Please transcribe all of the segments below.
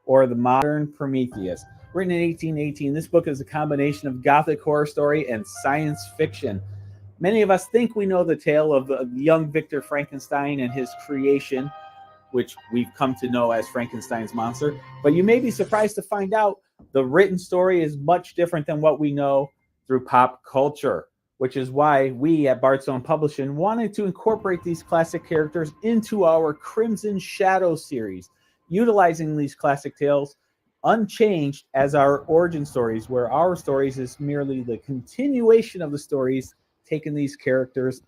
or The Modern Prometheus. Written in 1818, this book is a combination of gothic horror story and science fiction. Many of us think we know the tale of young Victor Frankenstein and his creation, which we've come to know as Frankenstein's monster. But you may be surprised to find out the written story is much different than what we know through pop culture, which is why we at Bardstone Publishing wanted to incorporate these classic characters into our Crimson Shadow series, utilizing these classic tales unchanged as our origin stories, where our stories is merely the continuation of the stories, taking these characters'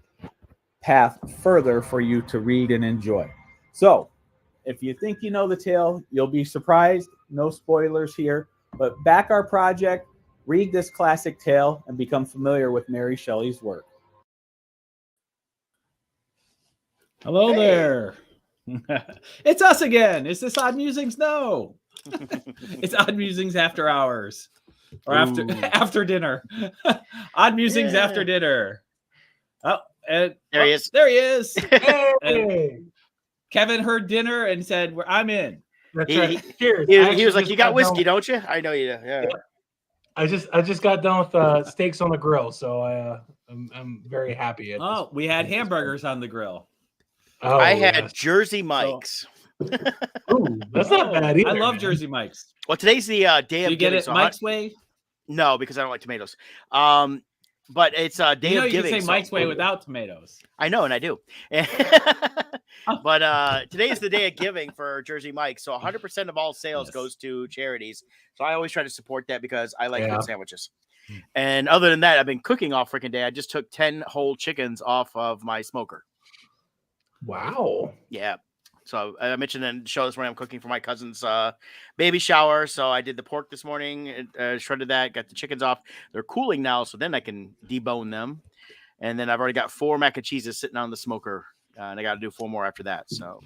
path further for you to read and enjoy. So, if you think you know the tale, you'll be surprised. No spoilers here, but back our project, read this classic tale, and become familiar with Mary Shelley's work. Hello there. It's us again. Is this Odd Musings? No. It's Odd Musings after hours. Or after dinner. Odd Musings after dinner. Oh, and there he is. There he is. Hey. Kevin heard dinner and said, I'm in. That's right. Cheers. He was like, you got whiskey, don't you? I know you do. Yeah. I just got done with steaks on the grill, so I'm very happy. We had hamburgers on the grill. Oh, I had Jersey Mike's. Ooh, that's not bad either. I love Jersey Mike's. Well, today's the day of you giving. Get it Mike's way? No, because I don't like tomatoes. But it's a day of giving. You can say Mike's way without tomatoes. I know, and I do. But today's the day of giving for Jersey Mike's. So 100% of all sales goes to charities. So I always try to support that because I like good sandwiches. And other than that, I've been cooking all freaking day. I just took 10 whole chickens off of my smoker. Wow. Yeah. So I mentioned in the show this morning, I'm cooking for my cousin's baby shower. So I did the pork this morning, shredded that, got the chickens off. They're cooling now, so then I can debone them. And then I've already got 4 mac and cheeses sitting on the smoker, and I got to do 4 more after that. So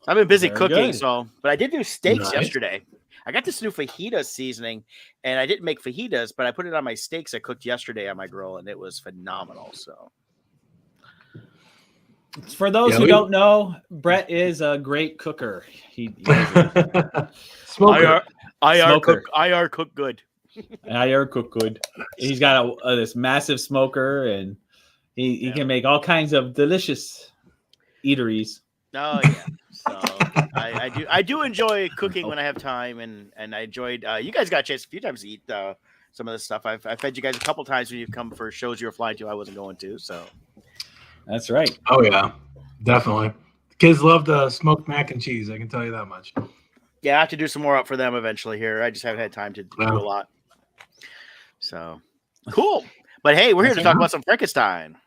I've been busy cooking. Good. But I did do steaks yesterday. I got this new fajita seasoning, and I didn't make fajitas, but I put it on my steaks I cooked yesterday on my grill, and it was phenomenal. So. For those who don't know, Brett is a great cooker. Smoker. IR cook good. IR cook good. He's got this massive smoker, and he can make all kinds of delicious eateries. Oh yeah. So I do enjoy cooking when I have time, and I enjoyed. You guys got a chance a few times to eat some of this stuff. I've fed you guys a couple times when you've come for shows you were flying to. I wasn't going to, so. That's right. Oh, yeah, definitely. The kids love the smoked mac and cheese. I can tell you that much. Yeah, I have to do some more up for them eventually here. I just haven't had time to do a lot. So, cool. But, hey, we're here to talk about some Frankenstein.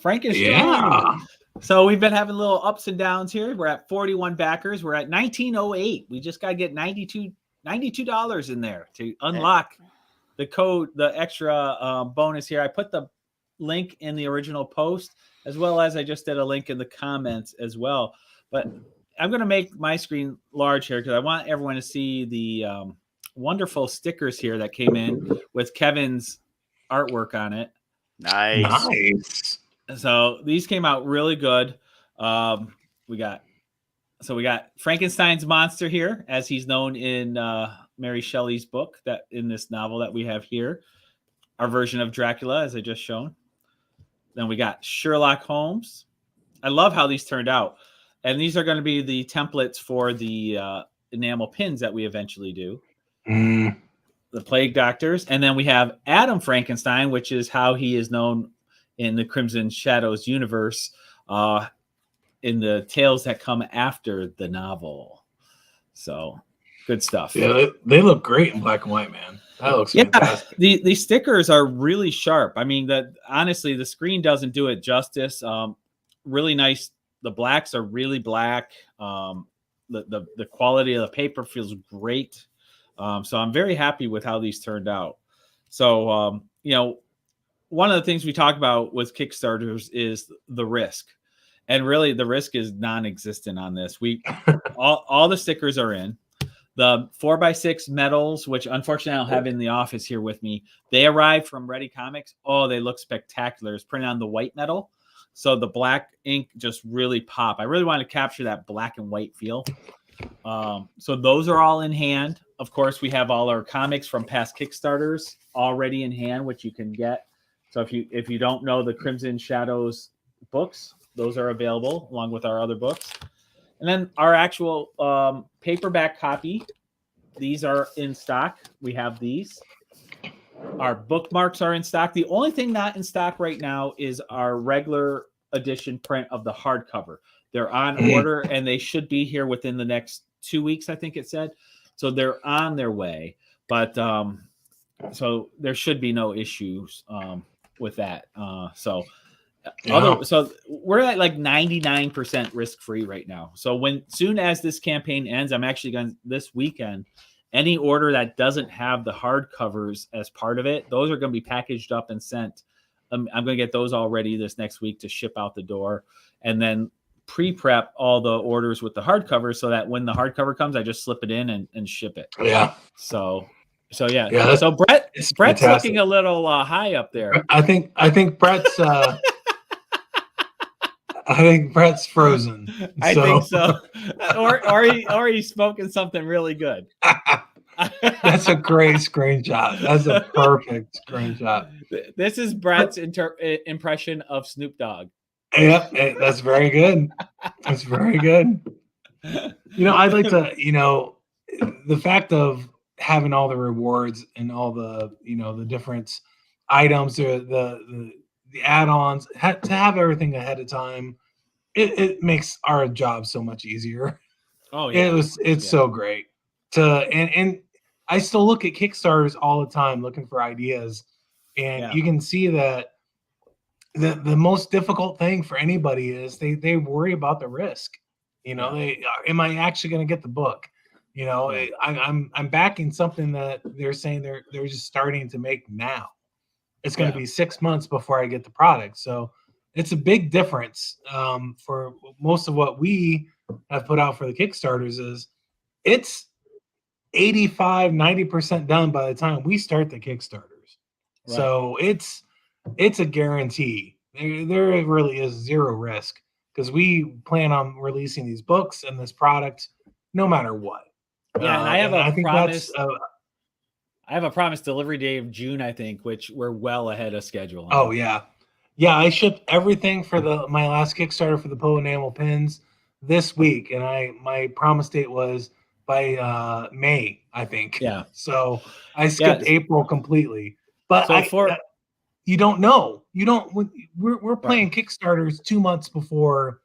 Yeah. So we've been having little ups and downs here. We're at 41 backers. We're at 1908. We just got to get $92 in there to unlock the code, the extra bonus here. I put the link in the original post, as well as I just did a link in the comments as well. But I'm going to make my screen large here because I want everyone to see the wonderful stickers here that came in with Kevin's artwork on it. Nice. So these came out really good. We got Frankenstein's monster here, as he's known in Mary Shelley's book, that in this novel that we have here. Our version of Dracula, as I just shown. Then we got Sherlock Holmes. I love how these turned out. And these are going to be the templates for the enamel pins that we eventually do. The Plague Doctors. And then we have Adam Frankenstein, which is how he is known in the Crimson Shadows universe in the tales that come after the novel. So, good stuff. Yeah, they look great in black and white, man. That looks fantastic. The stickers are really sharp. I mean, honestly, the screen doesn't do it justice. Really nice. The blacks are really black. The quality of the paper feels great. So I'm very happy with how these turned out. So, one of the things we talk about with Kickstarters is the risk. And really, the risk is non-existent on this. All the stickers are in. The 4x6 medals, which unfortunately I don't have in the office here with me, they arrived from Ready Comics. Oh, they look spectacular. It's printed on the white metal. So the black ink just really pop. I really want to capture that black and white feel. So those are all in hand. Of course, we have all our comics from past Kickstarters already in hand, which you can get. So if you don't know the Crimson Shadows books, those are available along with our other books. And then our actual paperback copy, these are in stock. We have these. Our bookmarks are in stock. The only thing not in stock right now is our regular edition print of the hardcover. They're on order and they should be here within the next 2 weeks, I think it said. So they're on their way. But so there should be no issues with that. So we're at like 99% risk free right now. So soon as this campaign ends, I'm actually going this weekend. Any order that doesn't have the hardcovers as part of it, those are going to be packaged up and sent. I'm going to get those all ready this next week to ship out the door, and then pre-prep all the orders with the hardcover so that when the hardcover comes, I just slip it in and ship it. Yeah. So yeah. Yeah. So Brett's fantastic. looking a little high up there. I think Brett's. I think Brett's frozen. I think so. or he's smoking something really good. That's a great screenshot. That's a perfect screenshot. This is Brett's impression of Snoop Dogg. Yeah, that's very good. That's very good. I'd like to, the fact of having all the rewards and all the, the different items, the add-ons, to have everything ahead of time, it makes our job so much easier. Oh yeah, it's so great and I still look at Kickstarters all the time looking for ideas, and you can see that the most difficult thing for anybody is they worry about the risk. Am I actually going to get the book? I'm backing something that they're saying they're just starting to make now. It's going to be 6 months before I get the product. So it's a big difference for most of what we have put out for the Kickstarters is it's 85-90% done by the time we start the Kickstarters. Right. So it's a guarantee. There really is zero risk because we plan on releasing these books and this product no matter what. Yeah, and I have a promised delivery day of June, I think, which we're well ahead of schedule. Oh yeah. Yeah, I shipped everything for my last Kickstarter for the Poe enamel pins this week, and my promise date was by May, I think. Yeah. So I skipped April completely. But you don't know. We're playing Kickstarters 2 months before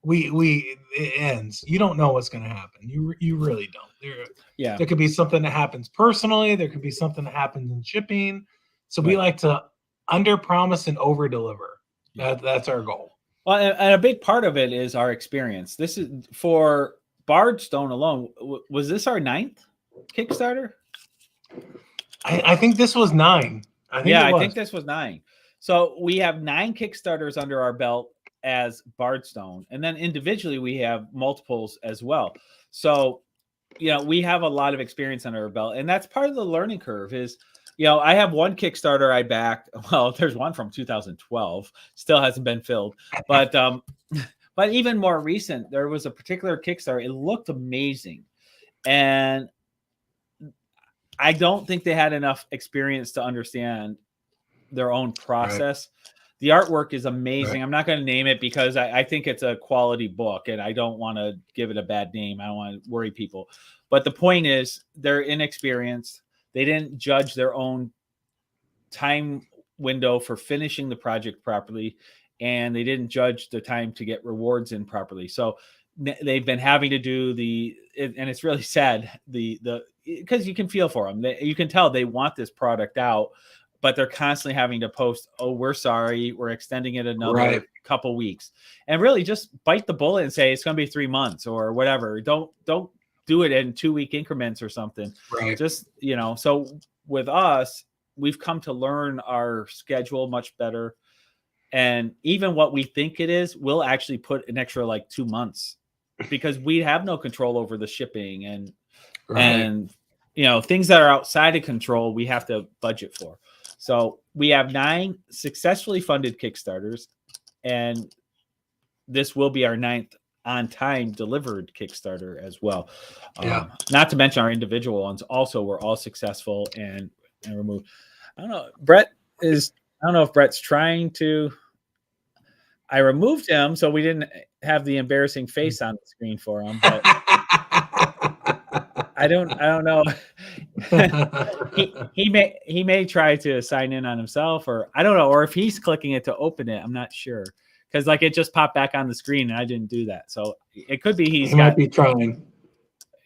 it ends. You don't know what's going to happen. You really don't. There could be something that happens personally. There could be something that happens in shipping. So we like to under promise and over deliver. That's our goal. Well, and a big part of it is our experience. This is for Bardstone alone. Was this our 9th Kickstarter? I think this was 9. I think this was 9. So we have 9 Kickstarters under our belt as Bardstone, and then individually we have multiples as well. So we have a lot of experience under our belt, and that's part of the learning curve. Is I have one Kickstarter I backed. Well, there's one from 2012, still hasn't been filled, but even more recent, there was a particular Kickstarter. It looked amazing, and I don't think they had enough experience to understand their own process. Right. The artwork is amazing. Right. I'm not going to name it because I think it's a quality book, and I don't want to give it a bad name. I don't want to worry people. But the point is, they're inexperienced. They didn't judge their own time window for finishing the project properly, and they didn't judge the time to get rewards in properly. So they've been having to do and it's really sad, because you can feel for them. You can tell they want this product out, but they're constantly having to post, "Oh, we're sorry, we're extending it another couple weeks," and really just bite the bullet and say it's going to be 3 months or whatever. Don't do it in 2-week increments or something. Right. Just, so with us, we've come to learn our schedule much better. And even what we think it is, we'll actually put an extra 2 months because we have no control over the shipping and things that are outside of control, we have to budget for. So we have 9 successfully funded Kickstarters, and this will be our 9th on time delivered Kickstarter as well. Yeah. Not to mention our individual ones also were all successful and removed. I don't know. I don't know if Brett's trying to. I removed him so we didn't have the embarrassing face on the screen for him, but I don't know. he may try to sign in on himself, or I don't know, or if he's clicking it to open it, I'm not sure. Because like it just popped back on the screen and I didn't do that. So it could be he might be trying.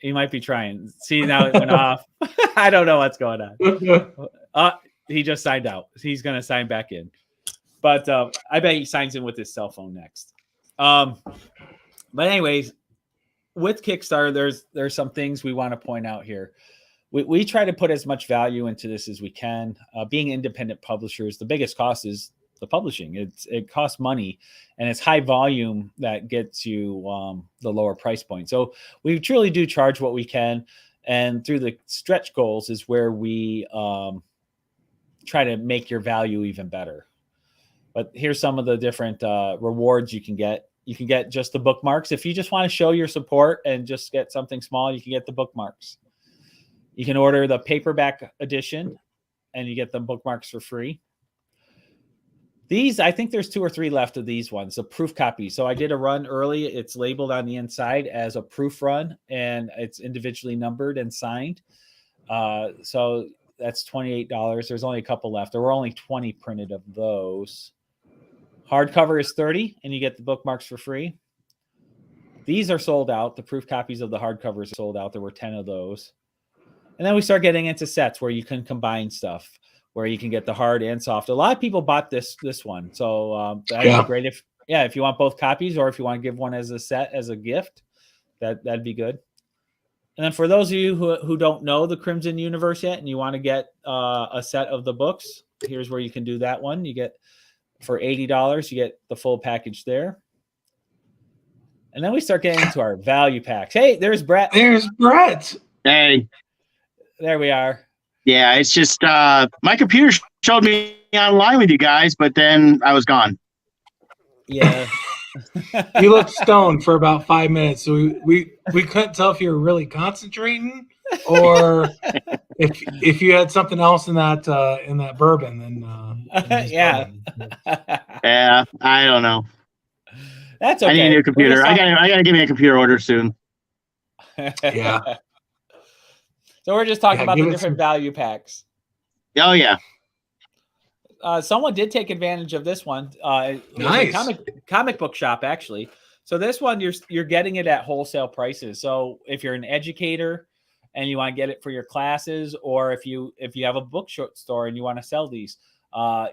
He might be trying. See, now it went off. I don't know what's going on. He just signed out. He's going to sign back in. But I bet he signs in with his cell phone next. But anyways, with Kickstarter, there's some things we want to point out here. We try to put as much value into this as we can. Being independent publishers, the biggest cost is the publishing. It costs money, and it's high volume that gets you the lower price point. So we truly do charge what we can, and through the stretch goals is where we try to make your value even better. But here's some of the different rewards you can get. You can get just the bookmarks. If you just want to show your support and just get something small, you can get the bookmarks. You can order the paperback edition, and you get the bookmarks for free. These, I think there's 2 or 3 left of these ones, a proof copy. So I did a run early. It's labeled on the inside as a proof run, and it's individually numbered and signed. So that's $28. There's only a couple left. There were only 20 printed of those. Hardcover is $30, and you get the bookmarks for free. These are sold out. The proof copies of the hardcovers are sold out. There were 10 of those. And then we start getting into sets where you can combine stuff, where you can get the hard and soft. A lot of people bought this one. So that'd be great if you want both copies, or if you want to give one as a set, as a gift, that'd be good. And then for those of you who don't know the Crimson Universe yet, and you want to get a set of the books, here's where you can do that one. You get, for $80, you get the full package there. And then we start getting into our value packs. Hey, there's Brett. There's Brett. Hey. There we are. Yeah, it's just my computer showed me online with you guys, but then I was gone. Yeah. You looked stoned for about 5 minutes, so we couldn't tell if you were really concentrating or if you had something else in that bourbon. Then yeah. Yeah, I don't know. That's okay. I need a new computer. I gotta give me a computer order soon. Yeah. So we're just talking about the different value packs. Oh yeah. Someone did take advantage of this one. Nice. Comic book shop, actually. So this one, you're getting it at wholesale prices. So if you're an educator and you want to get it for your classes, or if you have a book store and you want to sell these,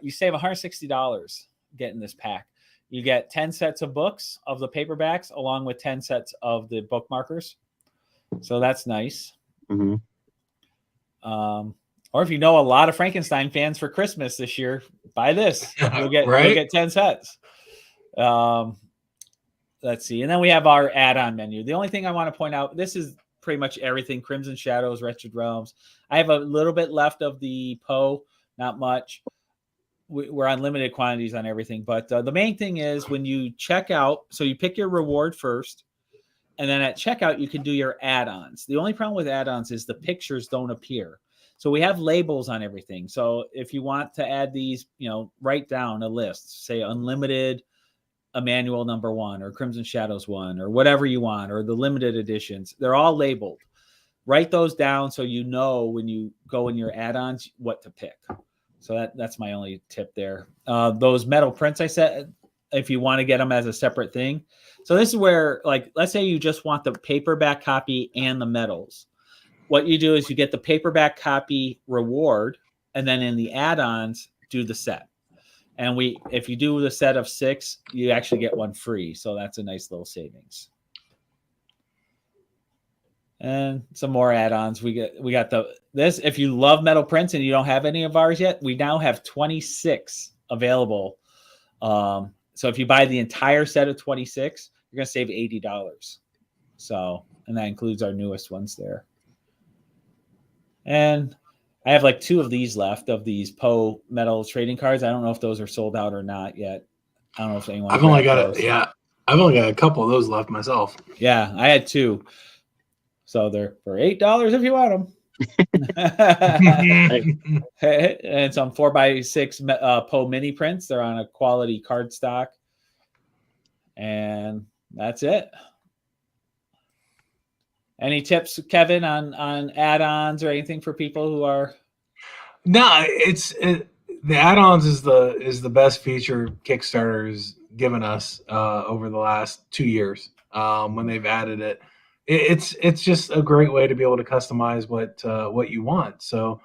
you save $160 getting this pack. You get 10 sets of books of the paperbacks, along with 10 sets of the bookmarkers. So that's nice. Mm-hmm. Or if you know a lot of Frankenstein fans for Christmas this year, buy this. You'll get 10 sets. Let's see. And then we have our add-on menu. The only thing I want to point out, this is pretty much everything. Crimson Shadows, Wretched Realms. I have a little bit left of the Poe, not much. We're on limited quantities on everything. But the main thing is when you check out, so you pick your reward first, and then at checkout, you can do your add-ons. The only problem with add-ons is the pictures don't appear. So we have labels on everything. So if you want to add these, write down a list, say Unlimited Emmanuel #1 or Crimson Shadows 1 or whatever you want, or the limited editions. They're all labeled. Write those down so you know when you go in your add-ons what to pick. So that's my only tip there. Those metal prints I said, if you want to get them as a separate thing. So this is where, let's say you just want the paperback copy and the medals. What you do is you get the paperback copy reward, and then in the add-ons, do the set. And if you do the set of 6, you actually get one free. So that's a nice little savings. And some more add-ons. We got this. If you love metal prints and you don't have any of ours yet, we now have 26 available. So if you buy the entire set of 26, you're going to save $80. So, and that includes our newest ones there. And I have 2 of these left, of these Poe metal trading cards. I don't know if those are sold out or not yet. I don't know if anyone. I've only got it. Yeah, I've only got a couple of those left myself. Yeah, I had 2. So they're for $8 if you want them. And some 4x6 Poe mini prints. They're on a quality cardstock. And that's it. Any tips, Kevin, on add-ons or anything for people who are? No, the add-ons is the best feature Kickstarter's given us over the last 2 years when they've added it. It's just a great way to be able to customize what you want. So,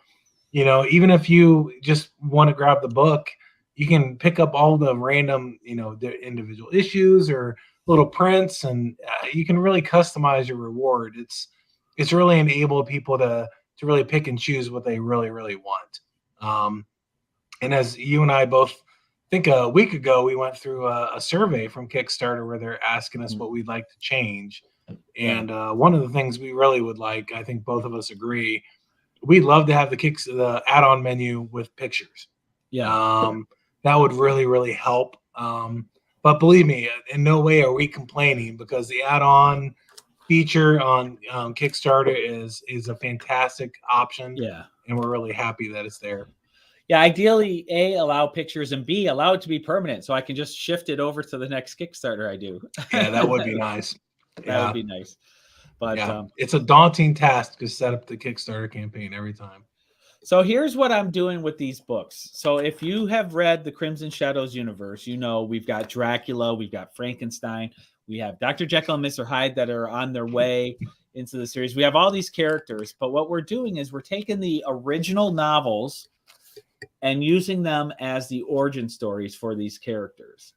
even if you just want to grab the book, you can pick up all the random, the individual issues or little prints, and you can really customize your reward. It's really enabled people to really pick and choose what they really, really want. And as you and I both think a week ago, we went through a survey from Kickstarter where they're asking us what we'd like to change. And one of the things we really would like, I think both of us agree, we'd love to have the add-on menu with pictures. Yeah. That would really, really help. But believe me, in no way are we complaining, because the add-on feature on Kickstarter is a fantastic option. Yeah. And we're really happy that it's there. Yeah, ideally, A, allow pictures, and B, allow it to be permanent so I can just shift it over to the next Kickstarter I do. Yeah, that would be nice. That would be nice. But it's a daunting task to set up the Kickstarter campaign every time. So here's what I'm doing with these books. So if you have read the Crimson Shadows universe, we've got Dracula, we've got Frankenstein, we have Dr. Jekyll and Mr. Hyde that are on their way into the series. We have all these characters, but what we're doing is we're taking the original novels and using them as the origin stories for these characters.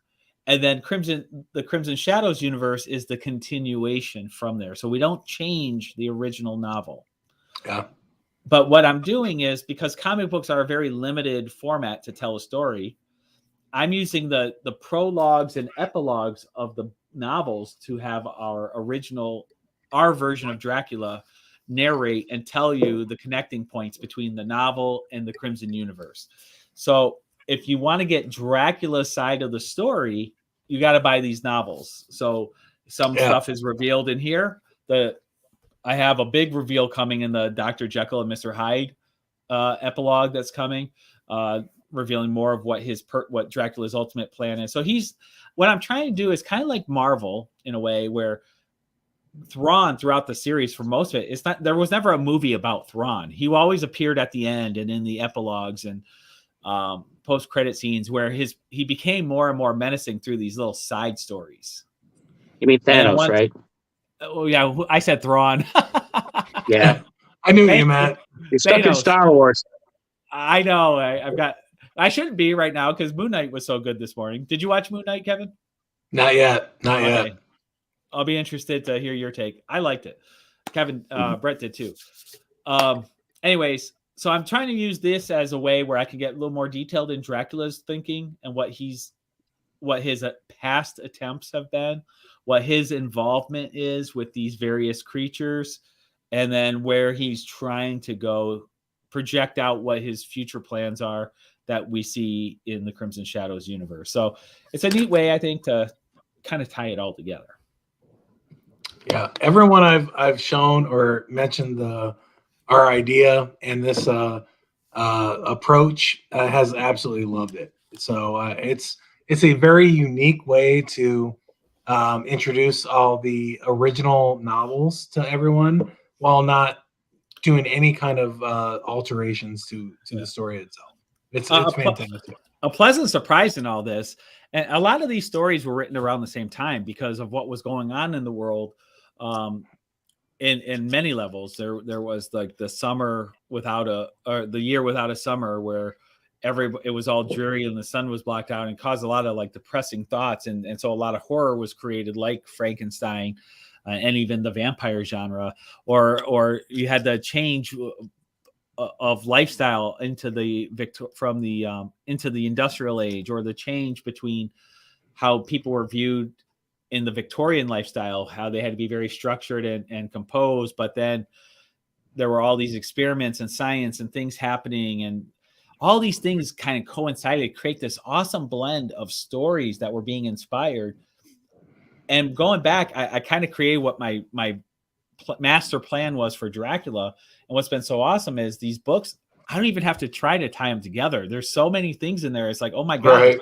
And then the Crimson Shadows universe is the continuation from there. So we don't change the original novel. Yeah. But what I'm doing is, because comic books are a very limited format to tell a story, I'm using the prologues and epilogues of the novels to have our version of Dracula narrate and tell you the connecting points between the novel and the Crimson universe. So if you want to get Dracula's side of the story, you got to buy these novels. So some stuff is revealed in here. I have a big reveal coming in the Dr. Jekyll and Mr. Hyde epilogue that's coming, revealing more of what Dracula's ultimate plan is. So what I'm trying to do is kind of like Marvel in a way, where Thrawn throughout the series, for most of it, there was never a movie about Thrawn. He always appeared at the end and in the epilogues and post-credit scenes, where he became more and more menacing through these little side stories. You mean Thanos, right? Oh yeah, I said Thrawn. Yeah, I knew you meant. You're stuck in Star Wars. I know. I shouldn't be right now because Moon Knight was so good this morning. Did you watch Moon Knight, Kevin? Not yet. Not yet. I'll be interested to hear your take. I liked it. Kevin, Brett did too. Anyways, so I'm trying to use this as a way where I can get a little more detailed in Dracula's thinking and what his past attempts have been, what his involvement is with these various creatures, and then where he's trying to go, project out what his future plans are that we see in the Crimson Shadows universe. So it's a neat way, I think, to kind of tie it all together. Yeah, everyone I've shown or mentioned our idea and this approach has absolutely loved it. So it's a very unique way to introduce all the original novels to everyone while not doing any kind of alterations to the story itself. It's fantastic. A pleasant surprise in all this, and a lot of these stories were written around the same time because of what was going on in the world. In many levels, there was like the year without a summer, where it was all dreary and the sun was blocked out and caused a lot of like depressing thoughts, and so a lot of horror was created, like Frankenstein, and even the vampire genre, or you had the change of lifestyle into the industrial age, or the change between how people were viewed in the Victorian lifestyle, how they had to be very structured and composed, but then there were all these experiments and science and things happening, and all these things kind of coincided to create this awesome blend of stories that were being inspired. And going back, I kind of created what my master plan was for Dracula. And what's been so awesome is these books, I don't even have to try to tie them together. There's so many things in there. It's like, oh my God,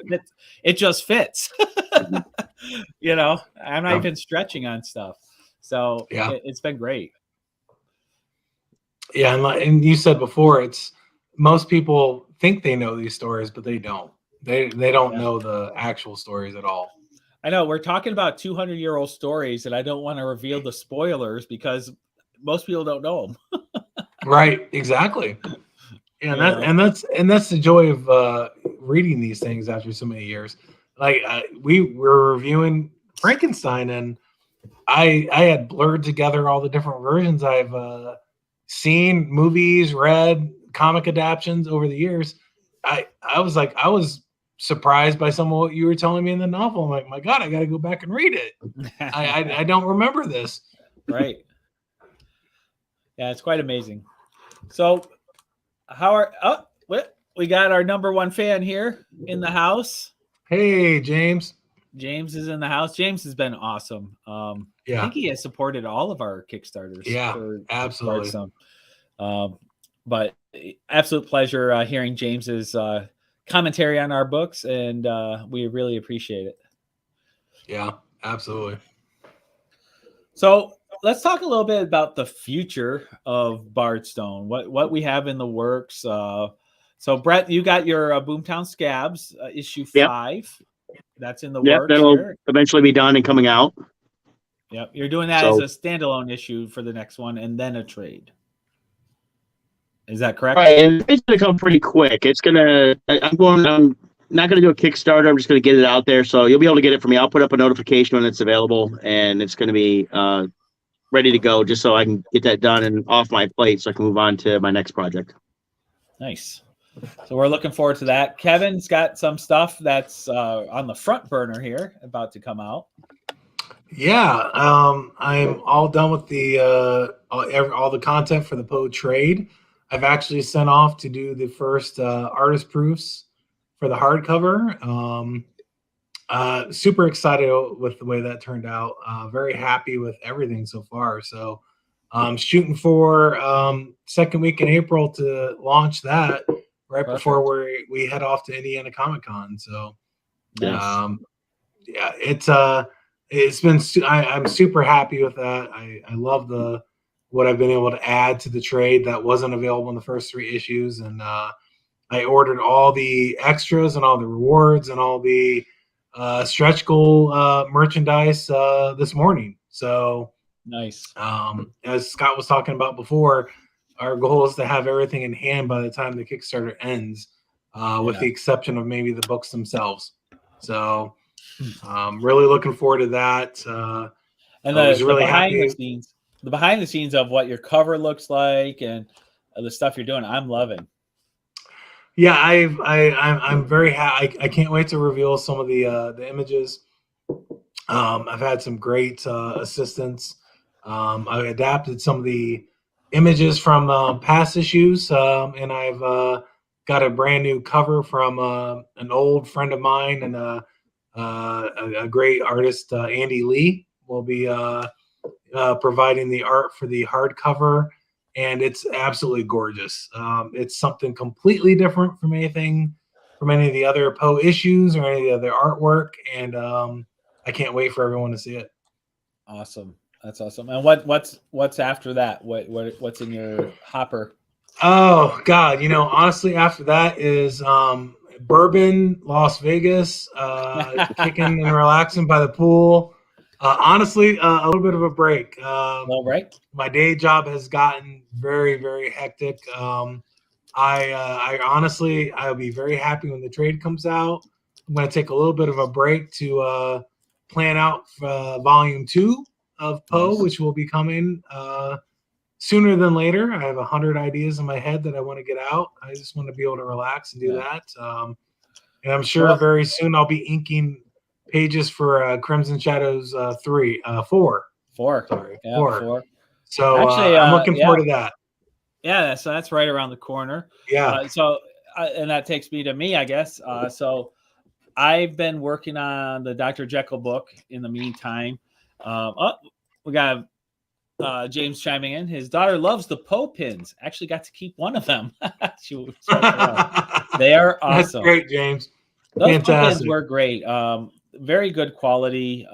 it just fits. You know, I'm not even stretching on stuff. So it's been great. Yeah. And you said before, it's most people think they know these stories, but they don't. They don't know the actual stories at all. I know we're talking about 200-year-old stories, and I don't want to reveal the spoilers because most people don't know them. Right. Exactly. Yeah, and that's the joy of reading these things after so many years. Like we were reviewing Frankenstein, and I had blurred together all the different versions I've seen, movies, read, comic adaptions over the years. I was surprised by some of what you were telling me in the novel. I'm like, my God, I got to go back and read it. I don't remember this. Right. Yeah, it's quite amazing. So we got our number one fan here in the house. Hey, James. James is in the house. James has been awesome. I think he has supported all of our Kickstarters. Yeah, absolutely. But absolute pleasure hearing James's commentary on our books, and we really appreciate it. Yeah, absolutely. So let's talk a little bit about the future of Bardstone. What we have in the works. So Brett, you got your Boomtown Scabs issue 5. That's in the works. That'll here. eventually be done and coming out. Yep, you're doing that as a standalone issue for the next one, and then a trade. Is that correct? Right, and it's going to come pretty quick. I'm not going to do a Kickstarter. I'm just going to get it out there, so you'll be able to get it from me. I'll put up a notification when it's available, and it's going to be ready to go, just so I can get that done and off my plate, so I can move on to my next project. Nice. So we're looking forward to that. Kevin's got some stuff that's on the front burner here, about to come out. Yeah, I'm all done with the all the content for the Poe trade. I've actually sent off to do the first artist proofs for the hardcover. Super excited with the way that turned out. Very happy with everything so far. So shooting for second week in April to launch that right before we head off to Indiana Comic Con. So nice. It's been I'm super happy with that. I love what I've been able to add to the trade that wasn't available in the first 3 issues, and I ordered all the extras and all the rewards and all the stretch goal merchandise this morning. So nice. As Scott was talking about before, our goal is to have everything in hand by the time the Kickstarter ends, with the exception of maybe the books themselves. So really looking forward to that. And the behind the scenes of what your cover looks like and the stuff you're doing, I'm loving. Yeah, I'm very happy. I can't wait to reveal some of the images. I've had some great assistance. I adapted some of the images from past issues, and I've got a brand new cover from an old friend of mine and a great artist, Andy Lee, will be providing the art for the hardcover, and it's absolutely gorgeous. It's something completely different from any of the other Poe issues or any of the other artwork, and I can't wait for everyone to see it. Awesome. That's awesome. And what's after that? What's in your hopper? Oh God, honestly, after that is bourbon, Las Vegas, kicking and relaxing by the pool. Honestly, a little bit of a break. Little break. My day job has gotten very, very hectic. I honestly, I'll be very happy when the trade comes out. I'm going to take a little bit of a break to plan out volume 2 of Poe, which will be coming sooner than later. I have 100 ideas in my head that I want to get out. I just want to be able to relax and do that. And I'm sure very soon I'll be inking pages for Crimson Shadows 4. Sorry, yeah, 4. So actually, I'm looking forward to that. Yeah, so that's right around the corner. Yeah. And that takes me to me, I guess. So I've been working on the Dr. Jekyll book in the meantime. We got James chiming in. His daughter loves the Poe pins. Actually got to keep one of them. They are awesome. That's great, James. Those Poe pins Fantastic. were great. Very good quality.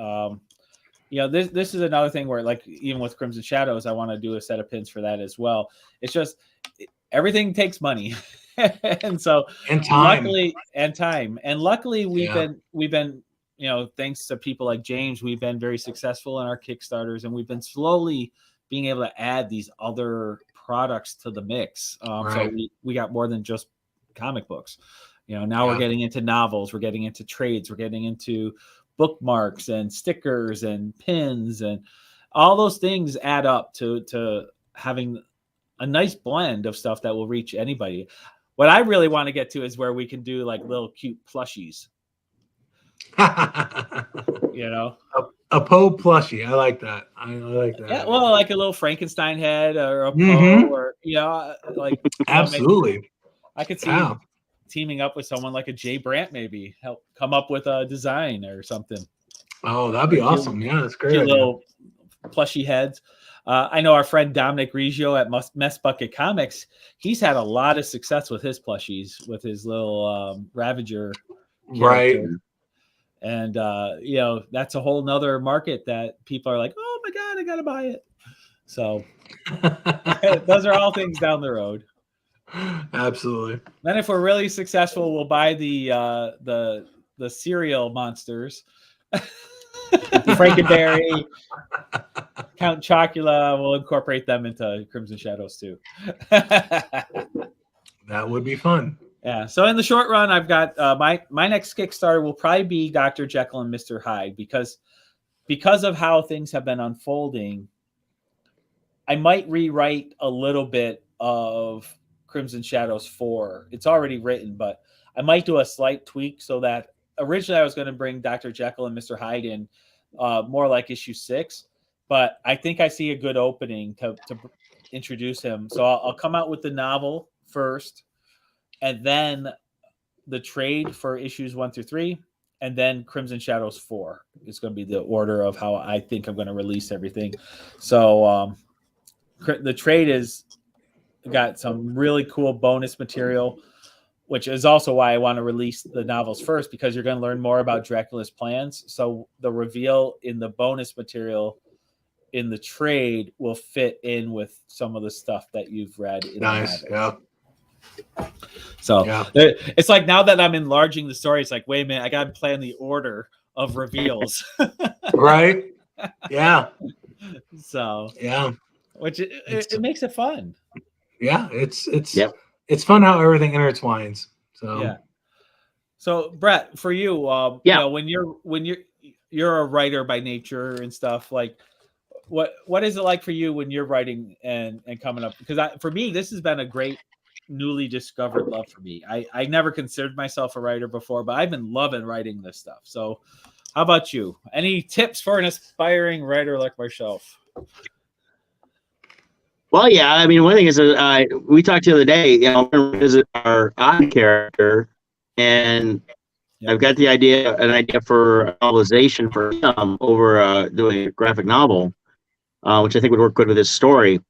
This is another thing where, like, even with Crimson Shadows, I want to do a set of pins for that as well. It's just everything takes money. and time. Luckily we've been thanks to people like James, we've been very successful in our Kickstarters, and we've been slowly being able to add these other products to the mix. So we got more than just comic books. Now we're getting into novels, we're getting into trades, we're getting into bookmarks and stickers and pins, and all those things add up to having a nice blend of stuff that will reach anybody. What I really want to get to is where we can do like little cute plushies. A Poe plushie. I like that. Yeah, well, like a little Frankenstein head or a Poe, or absolutely. I could see teaming up with someone like a Jay Brandt, maybe help come up with a design or something. Oh, that'd be awesome. Yeah, that's great. Little plushy heads. I know our friend Dominic Riggio at Mess Bucket Comics. He's had a lot of success with his plushies, with his little Ravager character. And that's a whole nother market that people are like, oh my God, I gotta buy it. So those are all things down the road. Absolutely. Then if we're really successful, we'll buy the cereal monsters. Frankenberry, Count Chocula. We'll incorporate them into Crimson Shadows too. That would be fun. Yeah. So in the short run, I've got my next Kickstarter will probably be Dr. Jekyll and Mr. Hyde, because of how things have been unfolding. I might rewrite a little bit of Crimson Shadows 4. It's already written, but I might do a slight tweak so that originally I was going to bring Dr. Jekyll and Mr. Hyde in more like issue 6, but I think I see a good opening to introduce him. So I'll come out with the novel first, and then the trade for issues 1 through 3, and then Crimson Shadows 4 is going to be the order of how I think I'm going to release everything. So the trade is got some really cool bonus material, which is also why I want to release the novels first, because you're going to learn more about Dracula's plans. So the reveal in the bonus material in the trade will fit in with some of the stuff that you've read in nice. the novels. So it's like, now that I'm enlarging the story, it's like, wait a minute, I got to plan the order of reveals. Right. Yeah. So which it makes it fun. Yeah, it's fun how everything intertwines. So So Brett, for you, when you're a writer by nature and stuff, like what is it like for you when you're writing and coming up? Because for me, this has been a great newly discovered love for me. I never considered myself a writer before, but I've been loving writing this stuff. So how about you? Any tips for an aspiring writer like myself? Well, yeah. I mean, one thing is, we talked the other day. I'm going to visit our odd character, and I've got an idea for a novelization for him over doing a graphic novel, which I think would work good with this story.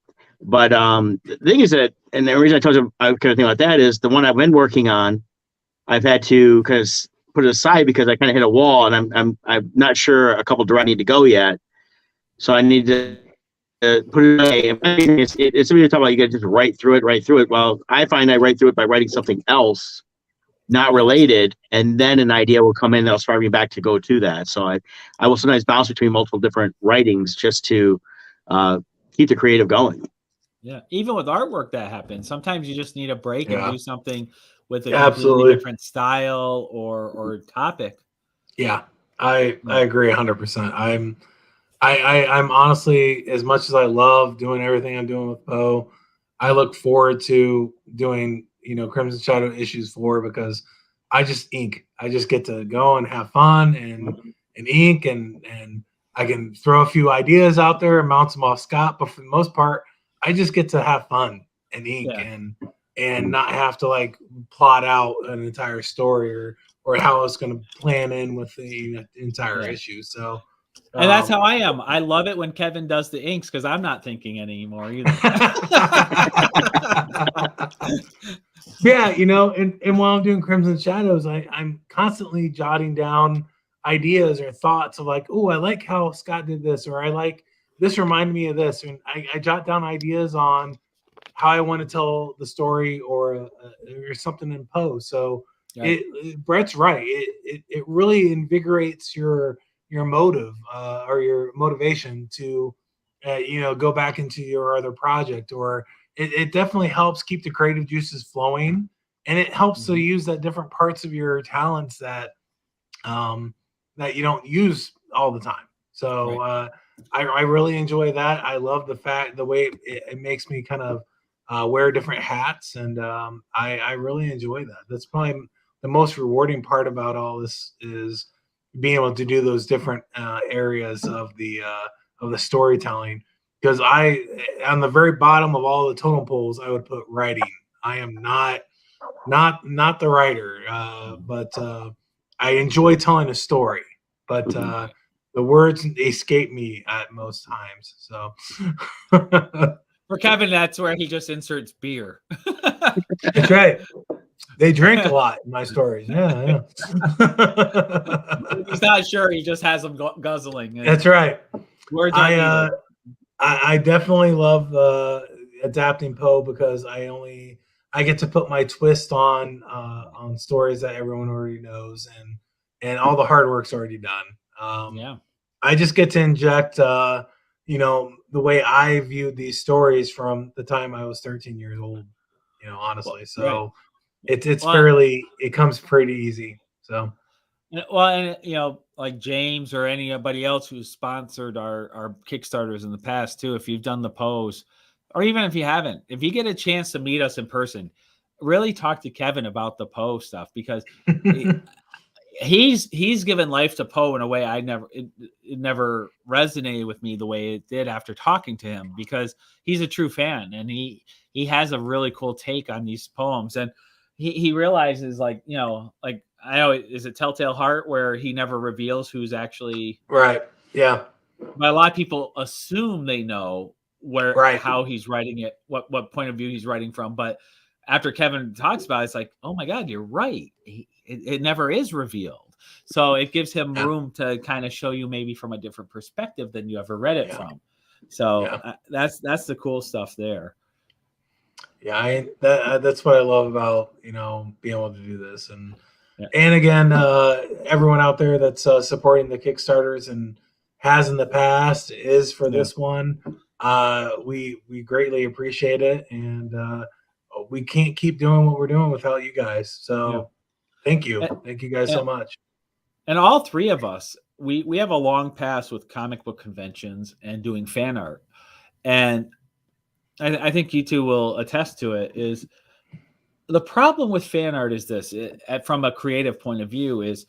But the thing is that, and the reason I told you I kind of think about that is the one I've been working on, I've had to kind of put it aside because I kind of hit a wall, and I'm not sure a couple where I need to go yet, so I need to put it away. It's something to talk about. You got to just write through it. Well, I find I write through it by writing something else, not related, and then an idea will come in that'll inspire me back to go to that. So I will sometimes bounce between multiple different writings just to keep the creative going. Yeah, even with artwork that happens. Sometimes you just need a break and do something with a absolutely different style or topic. Yeah, I agree 100%. I'm honestly, as much as I love doing everything I'm doing with Poe, I look forward to doing, Crimson Shadow issues 4, because I just ink. I just get to go and have fun and ink, and I can throw a few ideas out there and bounce them off Scott. But for the most part, I just get to have fun and ink and not have to like plot out an entire story or how I was going to plan in with the entire issue. So, and that's how I am. I love it when Kevin does the inks because I'm not thinking anymore either. Yeah, you know, and while I'm doing Crimson Shadows, I'm constantly jotting down ideas or thoughts of like, oh, I like how Scott did this, or I like this reminded me of this, and I jot down ideas on how I want to tell the story or something in post. So Brett's right. It really invigorates your motive or your motivation to go back into your other project, or it definitely helps keep the creative juices flowing, and it helps to use that different parts of your talents that that you don't use all the time. So I really enjoy that. I love the way it makes me kind of wear different hats, and I really enjoy that. That's probably the most rewarding part about all this, is being able to do those different areas of the storytelling. Because on the very bottom of all the totem poles, I would put writing. I am not the writer, but I enjoy telling a story. But the words escape me at most times. So for Kevin, that's where he just inserts beer. That's right. They drink a lot in my stories. Yeah. He's not sure. He just has them guzzling. That's right. Words I definitely love adapting Poe because I get to put my twist on stories that everyone already knows, and all the hard work's already done. I just get to inject the way I viewed these stories from the time I was 13 years old, honestly. So it's fairly, it comes pretty easy. So well, and like James or anybody else who's sponsored our Kickstarters in the past too, if you've done the pose, or even if you haven't, if you get a chance to meet us in person, really talk to Kevin about the Poe stuff, because he's given life to Poe in a way it never resonated with me the way it did after talking to him, because he's a true fan, and he has a really cool take on these poems, and he realizes, like, like, I know, is it Telltale Heart, where he never reveals who's actually right. Yeah. But a lot of people assume they know how he's writing it, what point of view he's writing from. But after Kevin talks about it, it's like, oh my God, you're right. It never is revealed. So it gives him room to kind of show you maybe from a different perspective than you ever read it from. So that's the cool stuff there. Yeah, that's what I love about being able to do this, and again, everyone out there that's supporting the Kickstarters and has in the past is for this one. We greatly appreciate it, and we can't keep doing what we're doing without you guys. So thank you guys so much. And all three of us, we have a long past with comic book conventions and doing fan art, and I think you two will attest to it. Is the problem with fan art is this, from a creative point of view, is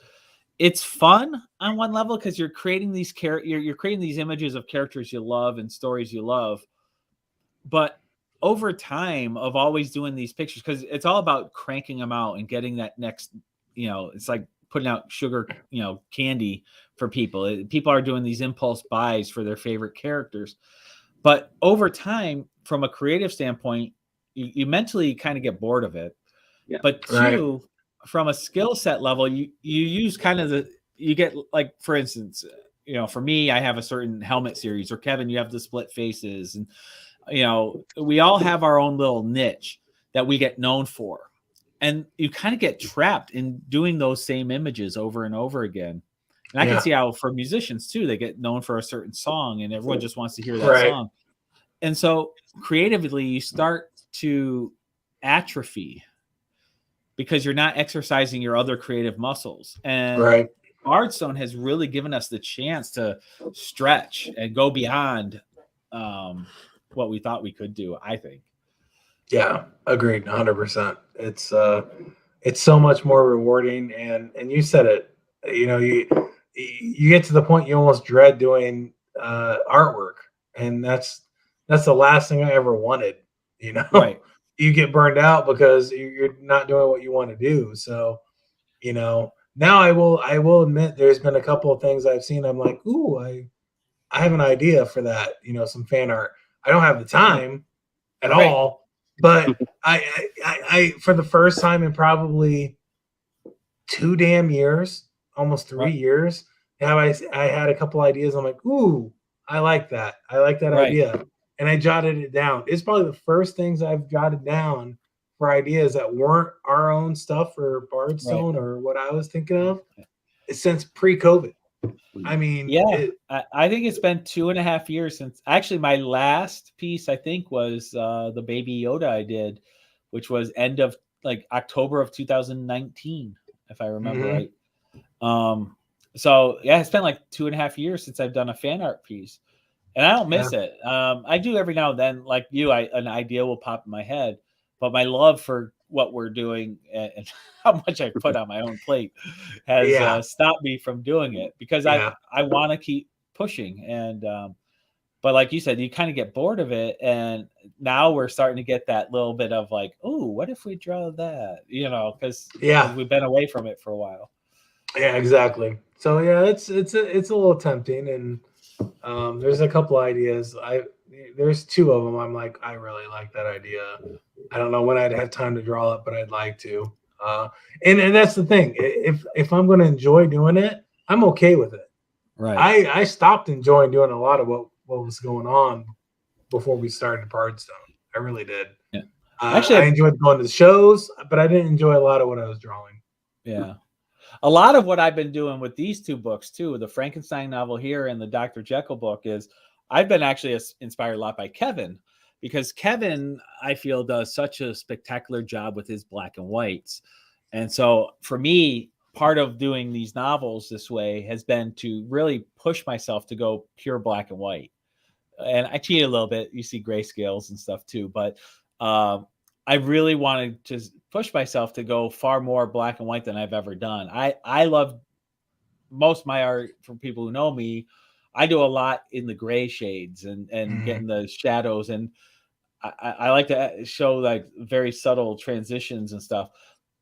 it's fun on one level because you're creating these you're creating these images of characters you love and stories you love, but over time of always doing these pictures, because it's all about cranking them out and getting that next, it's like putting out sugar, candy for people. People are doing these impulse buys for their favorite characters, but over time, from a creative standpoint, you mentally kind of get bored of it. But two, from a skill set level, you use kind of you get, like, for instance, for me, I have a certain helmet series, or Kevin, you have the split faces, and we all have our own little niche that we get known for, and you kind of get trapped in doing those same images over and over again. And I can see how for musicians too, they get known for a certain song and everyone just wants to hear that song. And so creatively you start to atrophy because you're not exercising your other creative muscles. And Bardstone has really given us the chance to stretch and go beyond what we thought we could do, I think. Yeah, agreed, 100%. It's so much more rewarding, and you said it. You get to the point you almost dread doing artwork, and that's the last thing I ever wanted. You get burned out because you're not doing what you want to do. So, now I will admit there's been a couple of things I've seen. I'm like, ooh, I have an idea for that. Some fan art. I don't have the time at Right. all, but I for the first time in probably 2 damn years, almost 3 years, now I had a couple ideas. I'm like, ooh, I like that. I like that Right. idea, and I jotted it down. It's probably the first things I've jotted down for ideas that weren't our own stuff or Bardstone or what I was thinking of since pre-COVID. I mean, Yeah, I think it's been 2.5 years since actually my last piece, I think, was the Baby Yoda I did, which was end of like October of 2019, if I remember right. So yeah, it's been like 2.5 years since I've done a fan art piece, and I don't miss it. I do every now and then, like you, an idea will pop in my head, but my love for what we're doing and how much I put on my own plate has stopped me from doing it because I want to keep pushing. And but like you said, you kind of get bored of it, and now we're starting to get that little bit of like, oh, what if we draw that? Because we've been away from it for a while. Yeah, exactly. So yeah, it's a little tempting, and there's a couple ideas. There's 2 of them. I'm like, I really like that idea. I don't know when I'd have time to draw it, but I'd like to. And that's the thing. If I'm going to enjoy doing it, I'm okay with it. Right. I stopped enjoying doing a lot of what was going on before we started Bardstone. I really did. Yeah. Actually, I enjoyed going to the shows, but I didn't enjoy a lot of what I was drawing. Yeah. A lot of what I've been doing with these 2 books too, the Frankenstein novel here and the Dr. Jekyll book, is I've been actually inspired a lot by Kevin, because Kevin, I feel, does such a spectacular job with his black and whites. And so for me, part of doing these novels this way has been to really push myself to go pure black and white. And I cheat a little bit. You see grayscales and stuff too, but I really wanted to push myself to go far more black and white than I've ever done. I love most of my art, from people who know me. I do a lot in the gray shades and getting the shadows. And I like to show like very subtle transitions and stuff.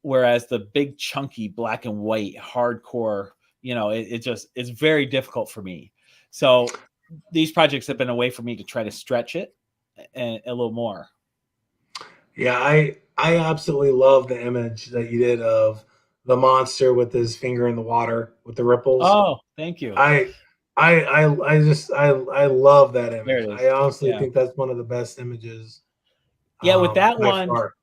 Whereas the big chunky black and white hardcore, it's very difficult for me. So these projects have been a way for me to try to stretch it a little more. Yeah, I absolutely love the image that you did of the monster with his finger in the water with the ripples. Oh, thank you. I love that image. I honestly think that's one of the best images. Yeah, with that one, far.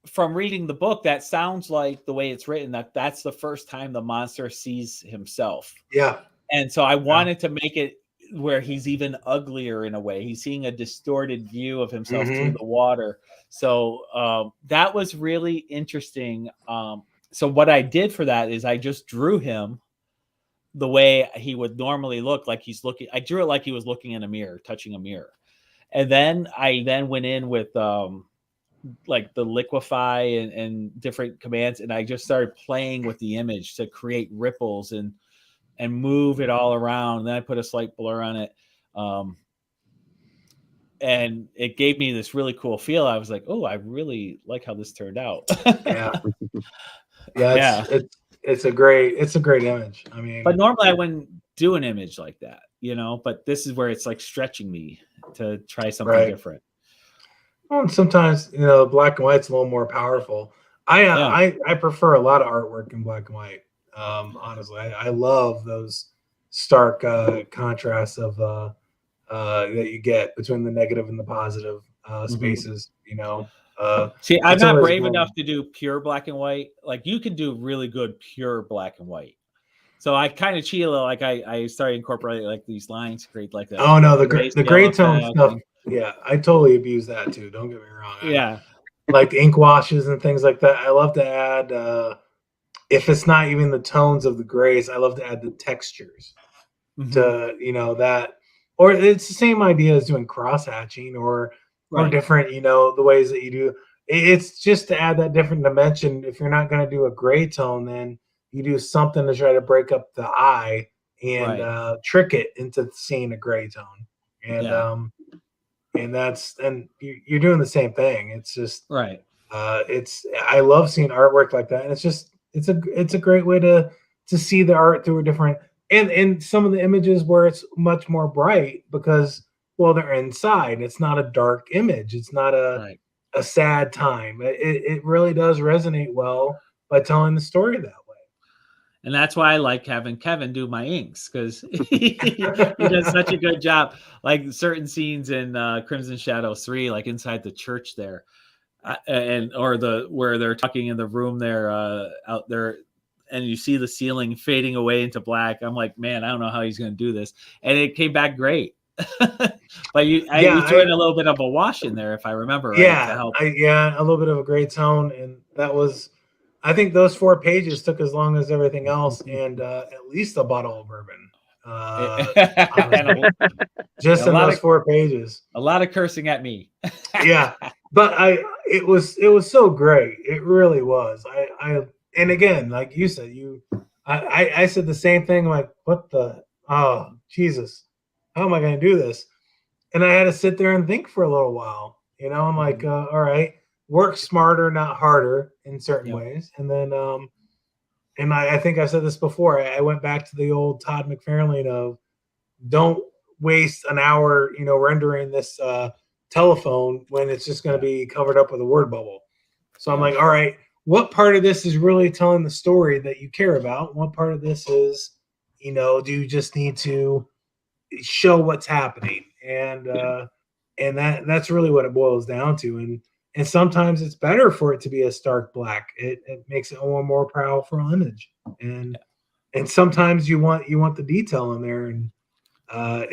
From reading the book, that sounds like the way it's written, that's the first time the monster sees himself. Yeah. And so I wanted to make it where he's even uglier in a way. He's seeing a distorted view of himself through the water. So that was really interesting. So what I did for that is I just drew him the way he would normally look, like he's looking. I drew it like he was looking in a mirror, touching a mirror. And then I went in with like the liquefy and different commands, and I just started playing with the image to create ripples and move it all around. And then I put a slight blur on it. And it gave me this really cool feel. I was like, oh, I really like how this turned out. It's a great image. I mean, but normally I wouldn't do an image like that, but this is where it's like stretching me to try something different. Well, and sometimes, black and white's a little more powerful. I prefer a lot of artwork in black and white. Honestly, I love those stark contrasts of that you get between the negative and the positive spaces. See, I'm not brave enough to do pure black and white. Like, you can do really good pure black and white. So I kind of cheat a little. Like I started incorporating like these lines to create like that. Oh no, the gray tone stuff. Yeah, I totally abuse that too. Don't get me wrong. Like ink washes and things like that. I love to add. If it's not even the tones of the grays, I love to add the textures to that. Or it's the same idea as doing cross hatching or different. The ways that you do. It's just to add that different dimension. If you're not going to do a gray tone, then you do something to try to break up the eye and trick it into seeing a gray tone. And and you're doing the same thing. It's just I love seeing artwork like that, and it's it's a great way to see the art through a different, and some of the images where it's much more bright because, well, they're inside. It's not a dark image. It's not a sad time. It really does resonate well by telling the story that way. And that's why I like having Kevin do my inks, because he does such a good job. Like certain scenes in Crimson Shadows 3, like inside the church there, where they're talking in the room there out there, and you see the ceiling fading away into black. I'm like, man, I don't know how he's going to do this, and it came back great. But you threw in a little bit of a wash in there, if I remember right. Yeah, to help. A little bit of a gray tone, and that was. I think those 4 pages took as long as everything else, and at least a bottle of bourbon. Just in those 4 pages. A lot of cursing at me. Yeah, but it was so great. It really was. And again, like you said, I said the same thing. Like, what the? Oh, Jesus, how am I going to do this? And I had to sit there and think for a little while. I'm like, all right. Work smarter, not harder in certain ways. And then, and I think I said this before, I went back to the old Todd McFarlane of don't waste an hour, rendering this telephone when it's just going to be covered up with a word bubble. So I'm like, all right, what part of this is really telling the story that you care about? What part of this is, do you just need to show what's happening? And that's really what it boils down to. And sometimes it's better for it to be a stark black. It makes it a more powerful image. And sometimes you want the detail in there, and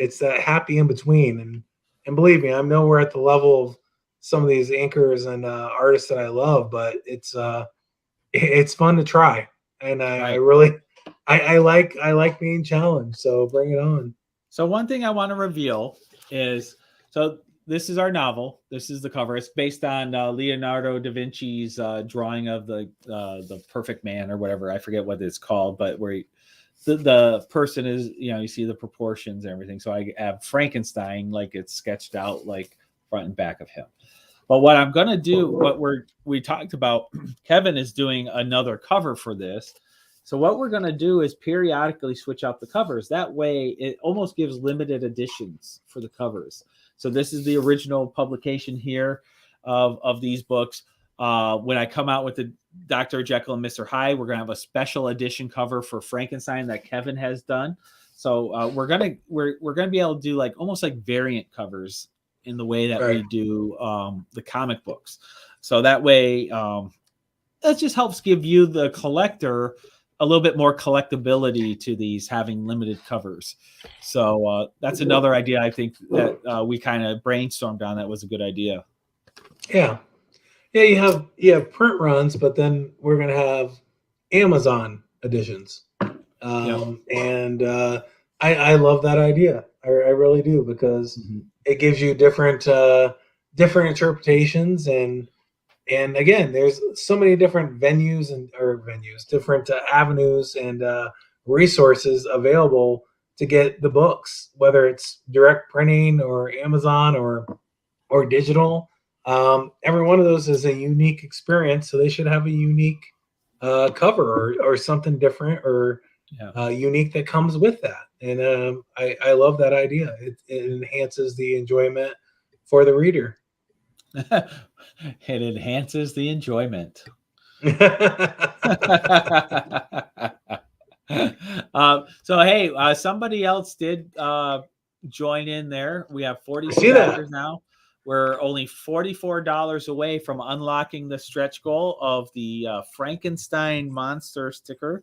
it's that happy in between. And believe me, I'm nowhere at the level of some of these inkers and artists that I love, but it's fun to try. And I really like being challenged. So bring it on. So one thing I want to reveal is this is our novel. This is the cover. It's based on Leonardo da Vinci's drawing of the perfect man, or whatever. I forget what it's called, but where the person is, you see the proportions and everything. So I have Frankenstein, like it's sketched out like front and back of him. But what I'm going to do, what we talked about, Kevin is doing another cover for this. So what we're going to do is periodically switch out the covers. That way it almost gives limited editions for the covers. So this is the original publication here of these books. When I come out with the Dr. Jekyll and Mr. Hyde, we're going to have a special edition cover for Frankenstein that Kevin has done. So we're going to be able to do like almost like variant covers in the way that we do the comic books. So that way that just helps give you, the collector, a little bit more collectability to these having limited covers. So that's another idea I think that we kind of brainstormed on. That was a good idea. Yeah. Yeah, you have print runs, but then we're going to have Amazon editions. And I love that idea. I really do, because it gives you different interpretations, and again, there's so many different different avenues and resources available to get the books, whether it's direct printing or Amazon or digital. Every one of those is a unique experience, so they should have a unique cover or something different or unique that comes with that. And I love that idea. It enhances the enjoyment for the reader. It enhances the enjoyment. So hey, somebody else did join in there. We have 40 subscribers now. We're only $44 away from unlocking the stretch goal of the Frankenstein monster sticker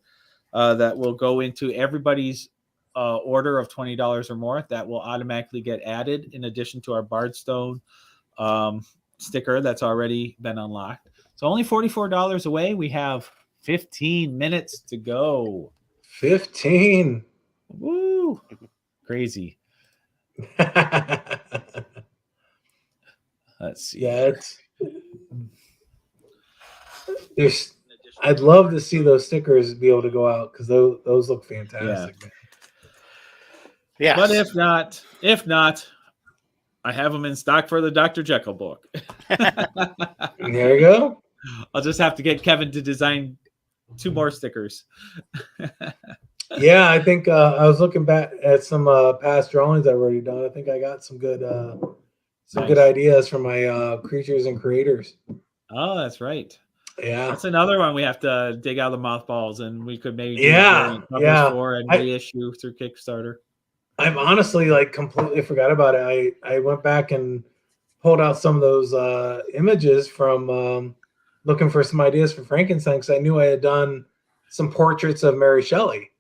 that will go into everybody's order of $20 or more. That will automatically get added in addition to our Bardstone sticker that's already been unlocked. So only $44 away. We have 15 minutes to go. 15. Woo! Crazy. Let's see. Yeah, I'd love to see those stickers be able to go out, because those look fantastic. Yeah. But if not, I have them in stock for the Dr. Jekyll book. There you go. I'll just have to get Kevin to design 2 more stickers. Yeah, I think I was looking back at some past drawings I've already done. I think I got some good Nice. ideas from my creatures and creators. Oh, that's right. Yeah, That's another one we have to dig out of the mothballs, and we could maybe do Yeah, variant covers yeah. for and reissue through Kickstarter. I've honestly like completely forgot about it. I went back and pulled out some of those images from looking for some ideas for Frankenstein because I knew I had done some portraits of Mary Shelley.